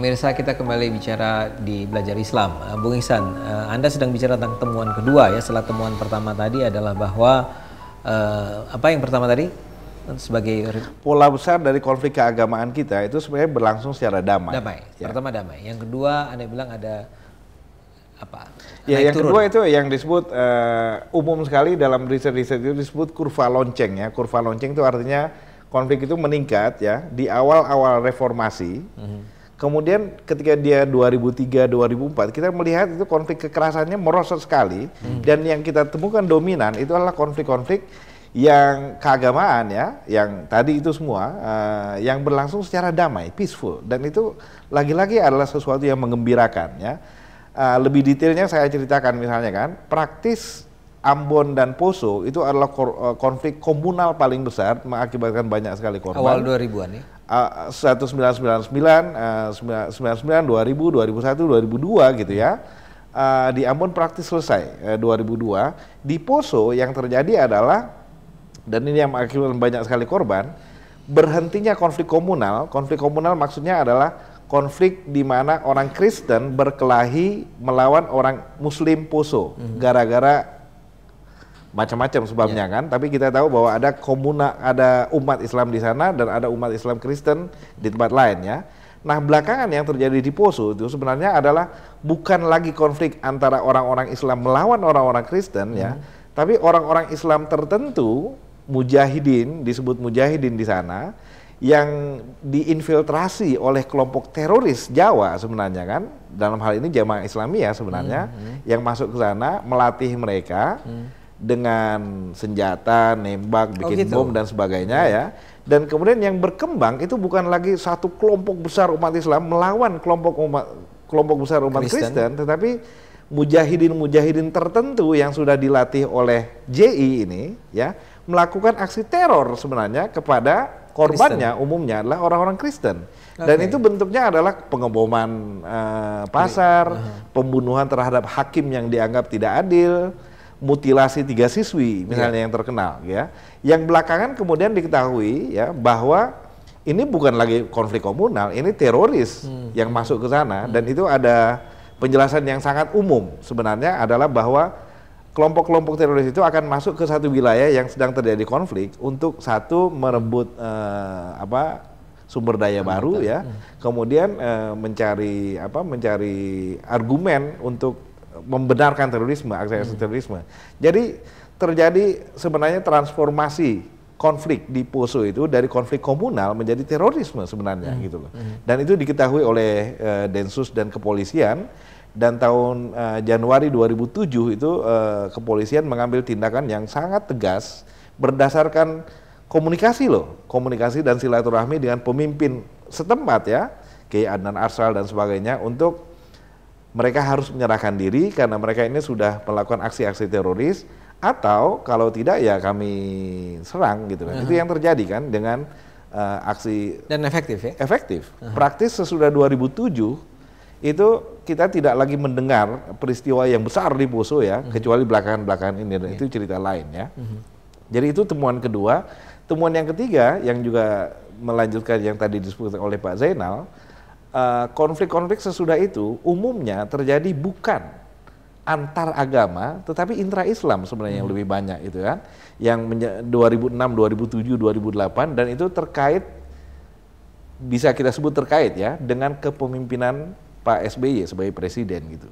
pemirsa, kita kembali bicara di Belajar Islam. Bung Ihsan, Anda sedang bicara tentang temuan kedua ya. Setelah temuan pertama tadi adalah bahwa apa yang pertama tadi sebagai pola besar dari konflik keagamaan kita itu sebenarnya berlangsung secara damai. Damai. Ya. Pertama damai. Yang kedua Anda bilang ada apa? Ya, yang kedua itu yang disebut umum sekali dalam riset-riset itu disebut kurva lonceng ya. Kurva lonceng itu artinya konflik itu meningkat ya di awal-awal reformasi. Kemudian ketika dia 2003-2004 kita melihat itu konflik kekerasannya merosot sekali dan yang kita temukan dominan itu adalah konflik-konflik yang keagamaan ya, yang tadi itu semua yang berlangsung secara damai, peaceful, dan itu lagi-lagi adalah sesuatu yang menggembirakan ya. Lebih detailnya saya ceritakan misalnya kan, praktis Ambon dan Poso itu adalah konflik komunal paling besar mengakibatkan banyak sekali korban. Awal 2000-an ya. 1999, 99, 2000, 2001, 2002 gitu ya. Di Ambon praktis selesai 2002. Di Poso yang terjadi adalah, dan ini yang mengakibatkan banyak sekali korban, berhentinya konflik komunal. Konflik komunal maksudnya adalah konflik di mana orang Kristen berkelahi melawan orang Muslim Poso gara-gara macam-macam sebabnya kan, tapi kita tahu bahwa ada ada umat Islam di sana dan ada umat Islam Kristen di tempat lain ya. Nah, belakangan yang terjadi di Poso itu sebenarnya adalah bukan lagi konflik antara orang-orang Islam melawan orang-orang Kristen ya, tapi orang-orang Islam tertentu, mujahidin, disebut mujahidin di sana, yang diinfiltrasi oleh kelompok teroris Jawa sebenarnya kan, dalam hal ini Jamaah Islamiyah sebenarnya, yang masuk ke sana melatih mereka dengan senjata, nembak, bikin bom dan sebagainya ya. Dan kemudian yang berkembang itu bukan lagi satu kelompok besar umat Islam melawan kelompok besar umat Kristen, tetapi mujahidin tertentu yang sudah dilatih oleh JI ini ya melakukan aksi teror sebenarnya kepada korbannya umumnya adalah orang-orang Kristen. Dan itu bentuknya adalah pengeboman pasar, pembunuhan terhadap hakim yang dianggap tidak adil, mutilasi 3 siswi misalnya yang terkenal ya. Yang belakangan kemudian diketahui ya bahwa ini bukan lagi konflik komunal, ini teroris yang masuk ke sana dan itu ada penjelasan yang sangat umum sebenarnya adalah bahwa kelompok-kelompok teroris itu akan masuk ke satu wilayah yang sedang terjadi konflik untuk satu merebut sumber daya baru ya, kemudian mencari argumen untuk membenarkan terorisme, aksi terorisme. Jadi terjadi sebenarnya transformasi konflik di Poso itu dari konflik komunal menjadi terorisme sebenarnya gitu loh. Dan itu diketahui oleh Densus dan kepolisian, dan tahun Januari 2007 itu kepolisian mengambil tindakan yang sangat tegas berdasarkan komunikasi dan silaturahmi dengan pemimpin setempat ya, Kiai Adnan Arsal dan sebagainya, untuk mereka harus menyerahkan diri karena mereka ini sudah melakukan aksi-aksi teroris, atau kalau tidak ya kami serang gitu kan. Itu yang terjadi kan dengan aksi, dan efektif ya. Efektif. Praktis sesudah 2007 itu kita tidak lagi mendengar peristiwa yang besar di Poso ya, kecuali belakangan ini, dan itu cerita lain ya. Jadi itu temuan kedua. Temuan yang ketiga yang juga melanjutkan yang tadi disebut oleh Pak Zainal, konflik-konflik sesudah itu umumnya terjadi bukan antar agama tetapi intra-Islam sebenarnya yang lebih banyak itu kan, yang 2006, 2007, 2008, dan itu terkait, bisa kita sebut terkait ya dengan kepemimpinan Pak SBY sebagai presiden gitu.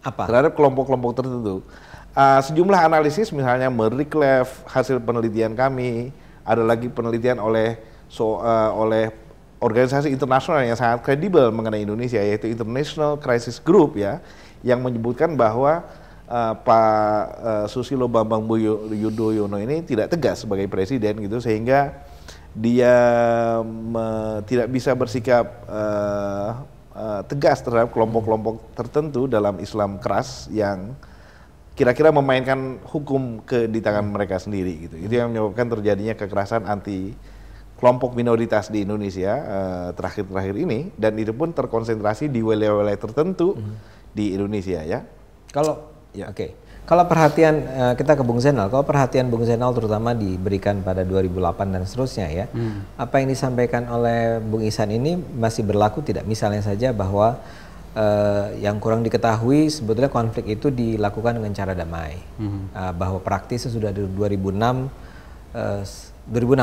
Apa? Terhadap kelompok-kelompok tertentu. Sejumlah analisis misalnya Meriklev, hasil penelitian kami, ada lagi penelitian oleh organisasi internasional yang sangat kredibel mengenai Indonesia, yaitu International Crisis Group ya, yang menyebutkan bahwa Pak Susilo Bambang Yudhoyono ini tidak tegas sebagai presiden gitu, sehingga dia tidak bisa bersikap tegas terhadap kelompok-kelompok tertentu dalam Islam keras yang kira-kira memainkan hukum di tangan mereka sendiri gitu. Itu yang menyebabkan terjadinya kekerasan anti kelompok minoritas di Indonesia terakhir-terakhir ini, dan itu pun terkonsentrasi di wilayah-wilayah tertentu di Indonesia ya. Kalau oke. Kalau perhatian kita ke Bung Zainal, kalau perhatian Bung Zainal terutama diberikan pada 2008 dan seterusnya ya, apa yang disampaikan oleh Bung Ihsan ini masih berlaku tidak? Misalnya saja bahwa yang kurang diketahui sebetulnya konflik itu dilakukan dengan cara damai, bahwa praktisnya sudah dari 2006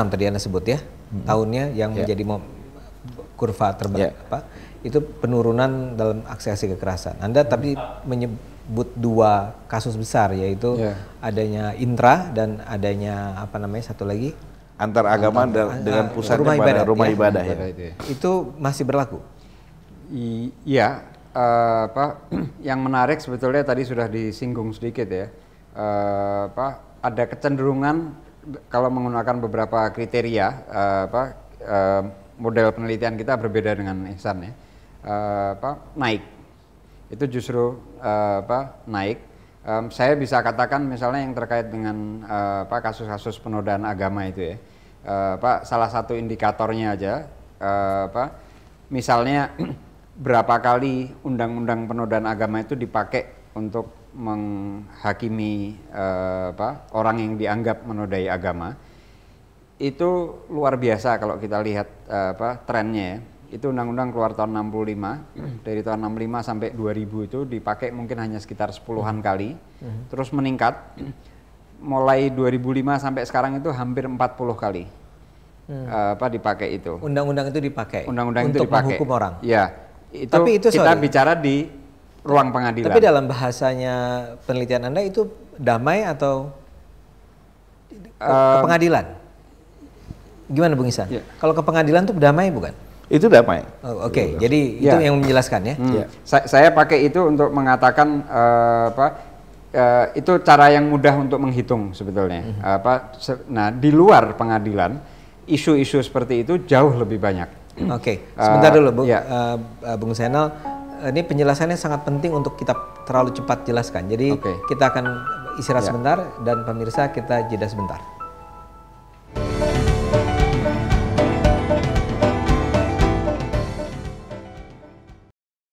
tadi Anda sebut ya, tahunnya yang menjadi kurva terbaik itu penurunan dalam aksi-aksi kekerasan. Anda tapi menyebut dua kasus besar, yaitu adanya intra dan adanya apa namanya satu lagi antar agama dengan pusatnya pada rumah ibadah ya. Itu masih berlaku. Iya, yang menarik sebetulnya tadi sudah disinggung sedikit ya. Ada kecenderungan kalau menggunakan beberapa kriteria, model penelitian kita berbeda dengan Ihsan ya. Naik, itu justru naik. Saya bisa katakan misalnya yang terkait dengan kasus-kasus penodaan agama itu ya, salah satu indikatornya aja, misalnya berapa kali undang-undang penodaan agama itu dipakai untuk menghakimi orang yang dianggap menodai agama, itu luar biasa kalau kita lihat trennya ya. Itu undang-undang keluar tahun 65, dari tahun 65 sampai 2000 itu dipakai mungkin hanya sekitar 10-an kali, terus meningkat, mulai 2005 sampai sekarang itu hampir 40 kali dipakai itu. Undang-undang itu dipakai Undang-undang untuk itu dipakai. menghukum orang. Ya, itu, tapi itu kita bicara di ruang pengadilan. Tapi dalam bahasanya penelitian Anda itu damai atau ke pengadilan? Gimana Bung Ihsan? Kalau ke pengadilan itu damai bukan? Itu damai. Oke. Jadi itu yang menjelaskan ya. Saya pakai itu untuk mengatakan itu cara yang mudah untuk menghitung sebetulnya. Nah, di luar pengadilan isu-isu seperti itu jauh lebih banyak. Oke. Sebentar dulu Bung Zainal. Ini penjelasannya sangat penting untuk kita terlalu cepat jelaskan. Jadi kita akan istirahat sebentar dan pemirsa kita jeda sebentar.